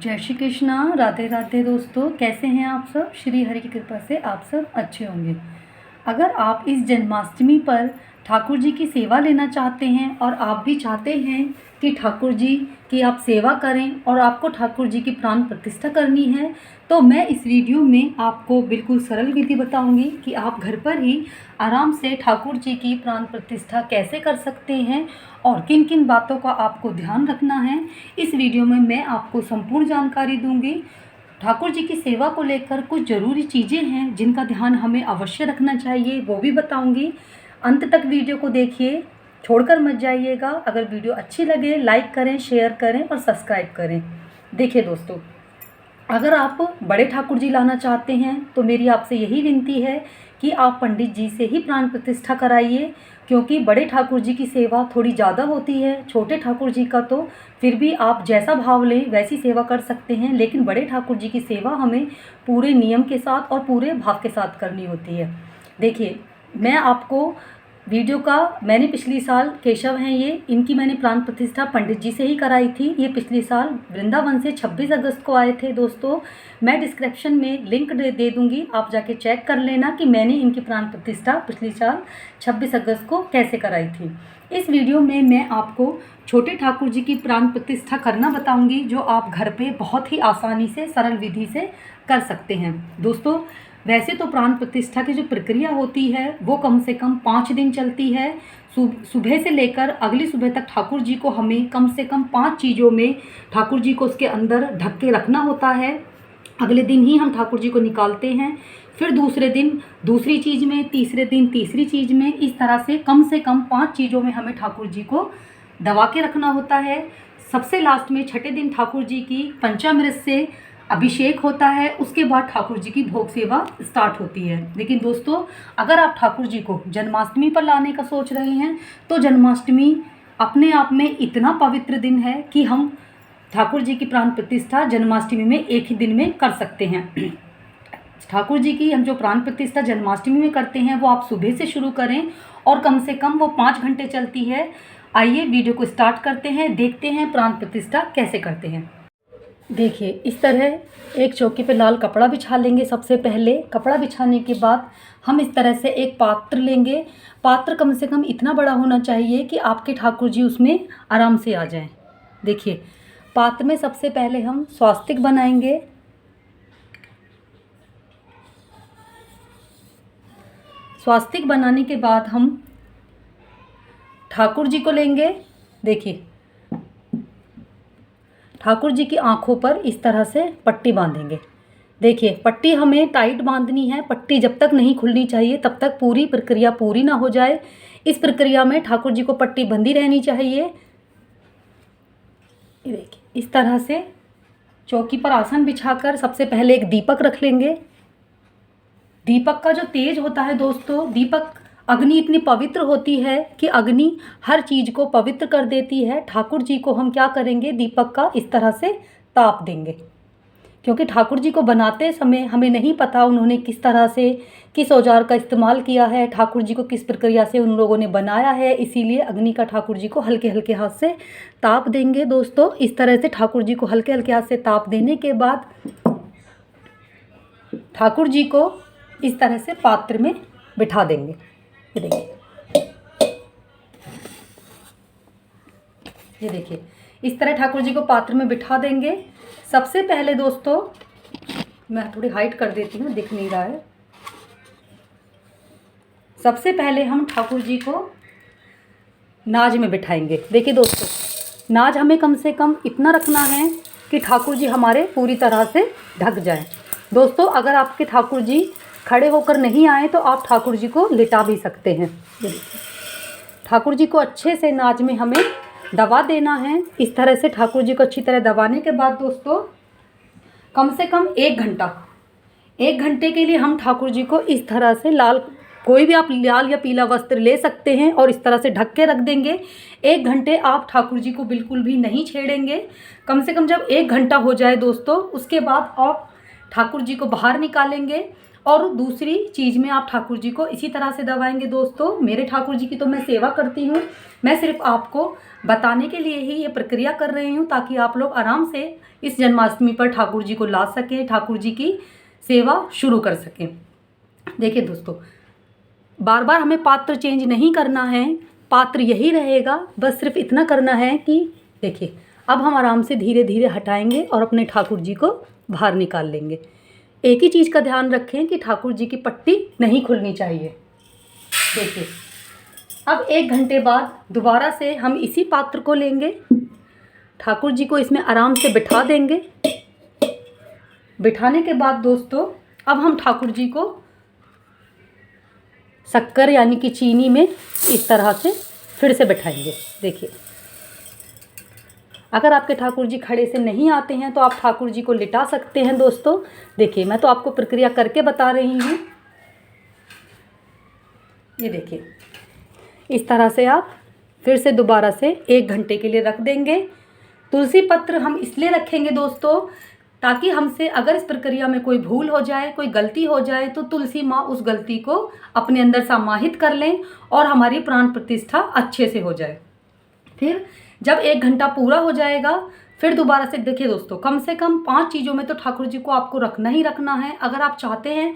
जय श्री कृष्णा। राधे राधे दोस्तों, कैसे हैं आप सब। श्री हरि की कृपा से आप सब अच्छे होंगे। अगर आप इस जन्माष्टमी पर ठाकुर जी की सेवा लेना चाहते हैं और आप भी चाहते हैं कि ठाकुर जी की आप सेवा करें और आपको ठाकुर जी की प्राण प्रतिष्ठा करनी है, तो मैं इस वीडियो में आपको बिल्कुल सरल विधि बताऊंगी कि आप घर पर ही आराम से ठाकुर जी की प्राण प्रतिष्ठा कैसे कर सकते हैं और किन किन बातों का आपको ध्यान रखना है। इस वीडियो में मैं आपको संपूर्ण जानकारी दूंगी। ठाकुर जी की सेवा को लेकर कुछ ज़रूरी चीज़ें हैं जिनका ध्यान हमें अवश्य रखना चाहिए, वो भी बताऊंगी। अंत तक वीडियो को देखिए, छोड़कर मत जाइएगा। अगर वीडियो अच्छी लगे लाइक करें, शेयर करें और सब्सक्राइब करें। देखिए दोस्तों, अगर आप बड़े ठाकुर जी लाना चाहते हैं तो मेरी आपसे यही विनती है कि आप पंडित जी से ही प्राण प्रतिष्ठा कराइए, क्योंकि बड़े ठाकुर जी की सेवा थोड़ी ज़्यादा होती है। छोटे ठाकुर जी का तो फिर भी आप जैसा भाव लें वैसी सेवा कर सकते हैं, लेकिन बड़े ठाकुर जी की सेवा हमें पूरे नियम के साथ और पूरे भाव के साथ करनी होती है। देखिए, मैं आपको वीडियो का मैंने पिछली साल केशव हैं ये, इनकी मैंने प्राण प्रतिष्ठा पंडित जी से ही कराई थी। ये पिछले साल वृंदावन से 26 अगस्त को आए थे। दोस्तों, मैं डिस्क्रिप्शन में लिंक दे दूंगी, आप जाके चेक कर लेना कि मैंने इनकी प्राण प्रतिष्ठा पिछले साल 26 अगस्त को कैसे कराई थी। इस वीडियो में मैं आपको छोटे ठाकुर जी की प्राण प्रतिष्ठा करना बताऊंगी, जो आप घर पे बहुत ही आसानी से सरल विधि से कर सकते हैं। दोस्तों, वैसे तो प्राण प्रतिष्ठा की जो प्रक्रिया होती है वो कम से कम 5 दिन चलती है। सुबह से लेकर अगली सुबह तक ठाकुर जी को हमें कम से कम 5 चीज़ों में ठाकुर जी को उसके अंदर ढक के रखना होता है। अगले दिन ही हम ठाकुर जी को निकालते हैं, फिर दूसरे दिन दूसरी चीज़ में, तीसरे दिन तीसरी चीज़ में, इस तरह से कम 5 चीज़ों में हमें ठाकुर जी को दबा के रखना होता है। सबसे लास्ट में छठे दिन ठाकुर जी की पंचामृत से अभिषेक होता है। उसके बाद ठाकुर जी की भोग सेवा स्टार्ट होती है। लेकिन दोस्तों, अगर आप ठाकुर जी को जन्माष्टमी पर लाने का सोच रहे हैं तो जन्माष्टमी अपने आप में इतना पवित्र दिन है कि हम ठाकुर जी की प्राण प्रतिष्ठा जन्माष्टमी में एक ही दिन में कर सकते हैं। ठाकुर जी की हम जो प्राण प्रतिष्ठा जन्माष्टमी में करते हैं वो आप सुबह से शुरू करें और कम से कम वो 5 घंटे चलती है। आइए वीडियो को स्टार्ट करते हैं, देखते हैं प्राण प्रतिष्ठा कैसे करते हैं। देखिए, इस तरह एक चौकी पे लाल कपड़ा बिछा लेंगे। सबसे पहले कपड़ा बिछाने के बाद हम इस तरह से एक पात्र लेंगे। पात्र कम से कम इतना बड़ा होना चाहिए कि आपके ठाकुर जी उसमें आराम से आ जाएं। देखिए, पात्र में सबसे पहले हम स्वास्तिक बनाएंगे। स्वास्तिक बनाने के बाद हम ठाकुर जी को लेंगे। देखिए, ठाकुर जी की आंखों पर इस तरह से पट्टी बांधेंगे। देखिए, पट्टी हमें टाइट बांधनी है। पट्टी जब तक नहीं खुलनी चाहिए तब तक पूरी प्रक्रिया पूरी ना हो जाए। इस प्रक्रिया में ठाकुर जी को पट्टी बंधी रहनी चाहिए। देखिए, इस तरह से चौकी पर आसन बिछाकर सबसे पहले एक दीपक रख लेंगे। दीपक का जो तेज होता है दोस्तों, दीपक अग्नि इतनी पवित्र होती है कि अग्नि हर चीज़ को पवित्र कर देती है। ठाकुर जी को हम क्या करेंगे, दीपक का इस तरह से ताप देंगे, क्योंकि ठाकुर जी को बनाते समय हमें नहीं पता उन्होंने किस तरह से किस औजार का इस्तेमाल किया है, ठाकुर जी को किस प्रक्रिया से उन लोगों ने बनाया है। इसीलिए अग्नि का ठाकुर जी को हल्के हल्के हाथ से ताप देंगे। दोस्तों, इस तरह से ठाकुर जी को हल्के हल्के हाथ से ताप देने के बाद ठाकुर जी को इस तरह से पात्र में बिठा देंगे। ये देखिए, इस तरह ठाकुर जी को पात्र में बिठा देंगे। सबसे पहले दोस्तों, मैं थोड़ी हाइट कर देती हूँ, दिख नहीं रहा है। सबसे पहले हम ठाकुर जी को नाज में बिठाएंगे। देखिए दोस्तों, नाज हमें कम से कम इतना रखना है कि ठाकुर जी हमारे पूरी तरह से ढक जाए। दोस्तों, अगर आपके ठाकुर जी खड़े होकर नहीं आए तो आप ठाकुर जी को लिटा भी सकते हैं। ठाकुर जी को अच्छे से नाज में हमें दबा देना है। इस तरह से ठाकुर जी को अच्छी तरह दबाने के बाद दोस्तों, कम से कम 1 घंटे के लिए हम ठाकुर जी को इस तरह से कोई भी आप लाल या पीला वस्त्र ले सकते हैं और इस तरह से ढक के रख देंगे। 1 घंटे आप ठाकुर जी को बिल्कुल भी नहीं छेड़ेंगे। कम से कम जब 1 घंटा हो जाए दोस्तों, उसके बाद आप ठाकुर जी को बाहर निकालेंगे और दूसरी चीज़ में आप ठाकुर जी को इसी तरह से दबाएंगे। दोस्तों मेरे ठाकुर जी की तो मैं सेवा करती हूँ, मैं सिर्फ आपको बताने के लिए ही ये प्रक्रिया कर रही हूँ ताकि आप लोग आराम से इस जन्माष्टमी पर ठाकुर जी को ला सकें, ठाकुर जी की सेवा शुरू कर सकें। देखिए दोस्तों, बार बार हमें पात्र चेंज नहीं करना है, पात्र यही रहेगा, बस सिर्फ इतना करना है कि देखिए अब हम आराम से धीरे धीरे हटाएंगे और अपने ठाकुर जी को बाहर निकाल लेंगे। एक ही चीज़ का ध्यान रखें कि ठाकुर जी की पट्टी नहीं खुलनी चाहिए। देखिए अब 1 घंटे बाद दोबारा से हम इसी पात्र को लेंगे, ठाकुर जी को इसमें आराम से बिठा देंगे। बिठाने के बाद दोस्तों अब हम ठाकुर जी को शक्कर यानी कि चीनी में इस तरह से फिर से बिठाएंगे। देखिए अगर आपके ठाकुर जी खड़े से नहीं आते हैं तो आप ठाकुर जी को लिटा सकते हैं। दोस्तों देखिए मैं तो आपको प्रक्रिया करके बता रही हूँ। ये देखिए इस तरह से आप फिर से दोबारा से 1 घंटे के लिए रख देंगे। तुलसी पत्र हम इसलिए रखेंगे दोस्तों ताकि हमसे अगर इस प्रक्रिया में कोई भूल हो जाए, कोई गलती हो जाए तो तुलसी माँ उस गलती को अपने अंदर समाहित कर लें और हमारी प्राण प्रतिष्ठा अच्छे से हो जाए। फिर जब 1 घंटा पूरा हो जाएगा फिर दोबारा से देखिए दोस्तों, कम से कम 5 चीज़ों में तो ठाकुर जी को आपको रखना ही रखना है। अगर आप चाहते हैं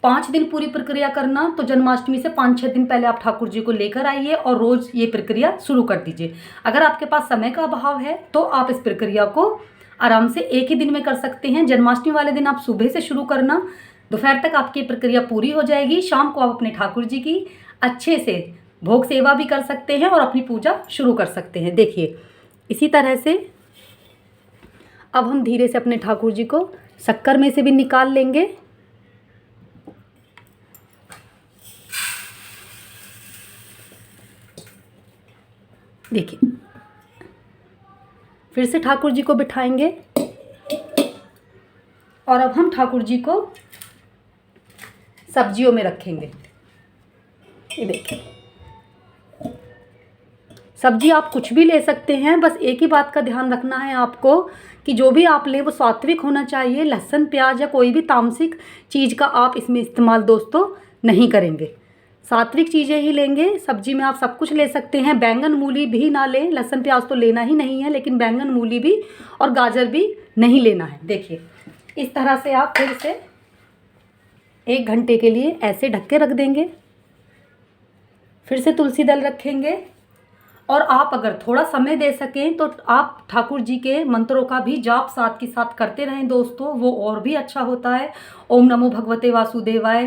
5 दिन पूरी प्रक्रिया करना तो जन्माष्टमी से 5-6 दिन पहले आप ठाकुर जी को लेकर आइए और रोज़ ये प्रक्रिया शुरू कर दीजिए। अगर आपके पास समय का अभाव है तो आप इस प्रक्रिया को आराम से एक ही दिन में कर सकते हैं। जन्माष्टमी वाले दिन आप सुबह से शुरू करना, दोपहर तक आपकी प्रक्रिया पूरी हो जाएगी। शाम को आप अपने ठाकुर जी की अच्छे से भोग सेवा भी कर सकते हैं और अपनी पूजा शुरू कर सकते हैं। देखिए इसी तरह से अब हम धीरे से अपने ठाकुर जी को शक्कर में से भी निकाल लेंगे। देखिए फिर से ठाकुर जी को बिठाएंगे और अब हम ठाकुर जी को सब्जियों में रखेंगे। ये देखिए सब्जी आप कुछ भी ले सकते हैं, बस एक ही बात का ध्यान रखना है आपको कि जो भी आप लें वो सात्विक होना चाहिए। लहसुन प्याज या कोई भी तामसिक चीज़ का आप इसमें इस्तेमाल दोस्तों नहीं करेंगे, सात्विक चीज़ें ही लेंगे। सब्जी में आप सब कुछ ले सकते हैं, बैंगन मूली भी ना लें, लहसुन प्याज तो लेना ही नहीं है, लेकिन बैंगन मूली भी और गाजर भी नहीं लेना है। देखिए इस तरह से आप फिर से 1 घंटे के लिए ऐसे ढक के रख देंगे। फिर से तुलसी दल रखेंगे और आप अगर थोड़ा समय दे सकें तो आप ठाकुर जी के मंत्रों का भी जाप साथ के साथ करते रहें दोस्तों, वो और भी अच्छा होता है। ओम नमो भगवते वासुदेवाय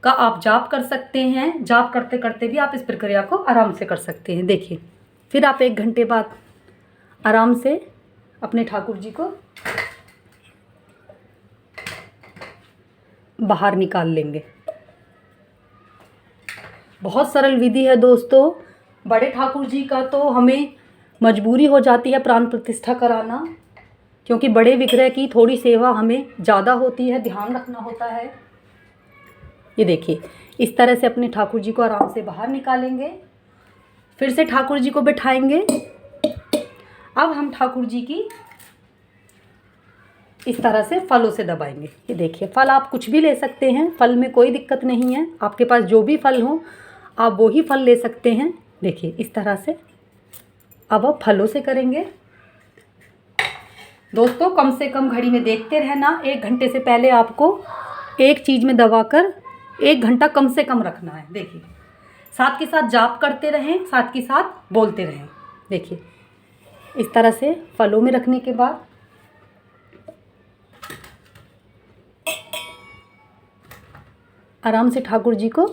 का आप जाप कर सकते हैं। जाप करते करते भी आप इस प्रक्रिया को आराम से कर सकते हैं। देखिए फिर आप 1 घंटे बाद आराम से अपने ठाकुर जी को बाहर निकाल लेंगे। बहुत सरल विधि है दोस्तों। बड़े ठाकुर जी का तो हमें मजबूरी हो जाती है प्राण प्रतिष्ठा कराना, क्योंकि बड़े विग्रह की थोड़ी सेवा हमें ज़्यादा होती है, ध्यान रखना होता है। ये देखिए इस तरह से अपने ठाकुर जी को आराम से बाहर निकालेंगे। फिर से ठाकुर जी को बिठाएंगे। अब हम ठाकुर जी की इस तरह से फलों से दबाएंगे। ये देखिए फल आप कुछ भी ले सकते हैं, फल में कोई दिक्कत नहीं है, आपके पास जो भी फल हो आप वो ही फल ले सकते हैं। देखिए इस तरह से अब आप फलों से करेंगे। दोस्तों कम से कम घड़ी में देखते रहना, 1 घंटे से पहले आपको एक चीज़ में दबाकर 1 घंटा कम से कम रखना है। देखिए साथ के साथ जाप करते रहें, साथ के साथ बोलते रहें। देखिए इस तरह से फलों में रखने के बाद आराम से ठाकुर जी को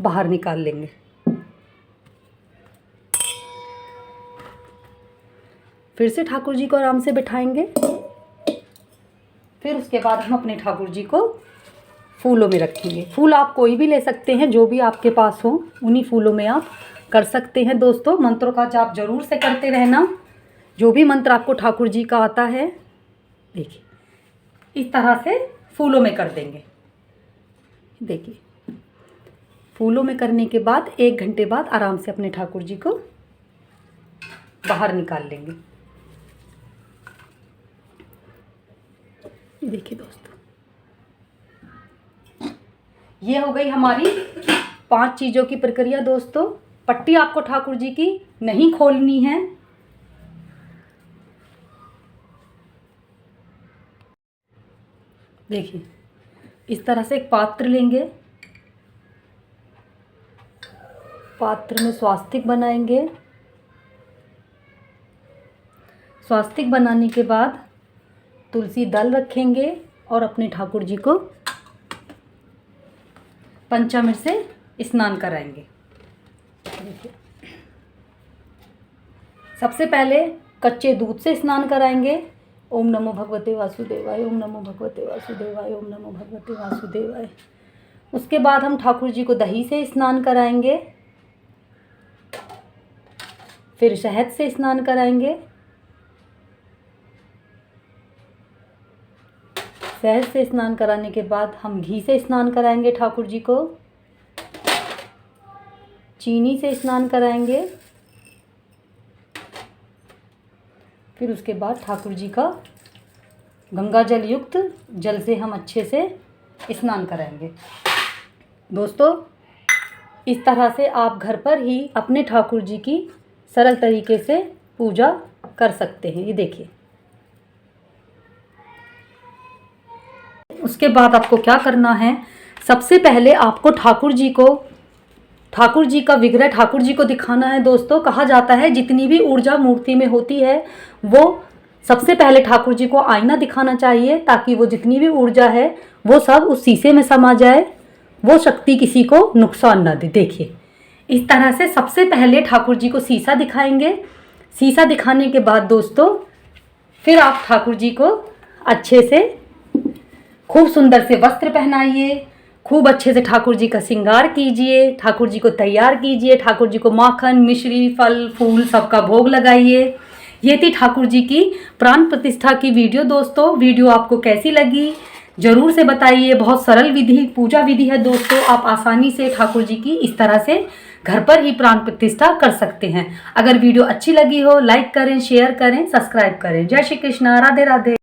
बाहर निकाल लेंगे। फिर से ठाकुर जी को आराम से बिठाएंगे। फिर उसके बाद हम अपने ठाकुर जी को फूलों में रखेंगे। फूल आप कोई भी ले सकते हैं, जो भी आपके पास हो उन्हीं फूलों में आप कर सकते हैं। दोस्तों मंत्रों का जाप जरूर से करते रहना, जो भी मंत्र आपको ठाकुर जी का आता है। देखिए इस तरह से फूलों में कर देंगे। देखिए फूलों में करने के बाद 1 घंटे बाद आराम से अपने ठाकुर जी को बाहर निकाल लेंगे। देखिए दोस्तों ये हो गई हमारी 5 चीज़ों की प्रक्रिया दोस्तों। पट्टी आपको ठाकुर जी की नहीं खोलनी है। देखिए, इस तरह से एक पात्र लेंगे, पात्र में स्वास्तिक बनाएंगे। स्वास्तिक बनाने के बाद तुलसी दल रखेंगे और अपने ठाकुर जी को पंचामृत से स्नान कराएंगे। देखिए, सबसे पहले कच्चे दूध से स्नान कराएंगे। ओम नमो भगवते वासुदेवाय, ओम नमो भगवते वासुदेवाय, ओम नमो भगवते वासुदेवाय। उसके बाद हम ठाकुर जी को दही से स्नान कराएंगे, फिर शहद से स्नान कराएंगे। शहद से स्नान कराने के बाद हम घी से स्नान कराएंगे ठाकुर जी को, चीनी से स्नान कराएंगे। फिर उसके बाद ठाकुर जी का गंगा जल युक्त जल से हम अच्छे से स्नान कराएंगे। दोस्तों, इस तरह से आप घर पर ही अपने ठाकुर जी की सरल तरीके से पूजा कर सकते हैं। ये देखिए, उसके बाद आपको क्या करना है, सबसे पहले आपको ठाकुर जी का विग्रह ठाकुर जी को दिखाना है। दोस्तों, कहा जाता है जितनी भी ऊर्जा मूर्ति में होती है वो सबसे पहले ठाकुर जी को आईना दिखाना चाहिए, ताकि वो जितनी भी ऊर्जा है वो सब उस शीशे में समा जाए, वो शक्ति किसी को नुकसान ना दे। देखिए, इस तरह से सबसे पहले ठाकुर जी को शीशा दिखाएंगे। शीशा दिखाने के बाद दोस्तों फिर आप ठाकुर जी को अच्छे से खूब सुंदर से वस्त्र पहनाइए, खूब अच्छे से ठाकुर जी का श्रृंगार कीजिए, ठाकुर जी को तैयार कीजिए, ठाकुर जी को माखन, मिश्री, फल फूल सबका भोग लगाइए। ये थी ठाकुर जी की प्राण प्रतिष्ठा की वीडियो। दोस्तों, वीडियो आपको कैसी लगी ज़रूर से बताइए। बहुत सरल विधि, पूजा विधि है दोस्तों। आप आसानी से ठाकुर जी की इस तरह से घर पर ही प्राण प्रतिष्ठा कर सकते हैं। अगर वीडियो अच्छी लगी हो लाइक करें, शेयर करें, सब्सक्राइब करें। जय श्री कृष्णा, राधे राधे।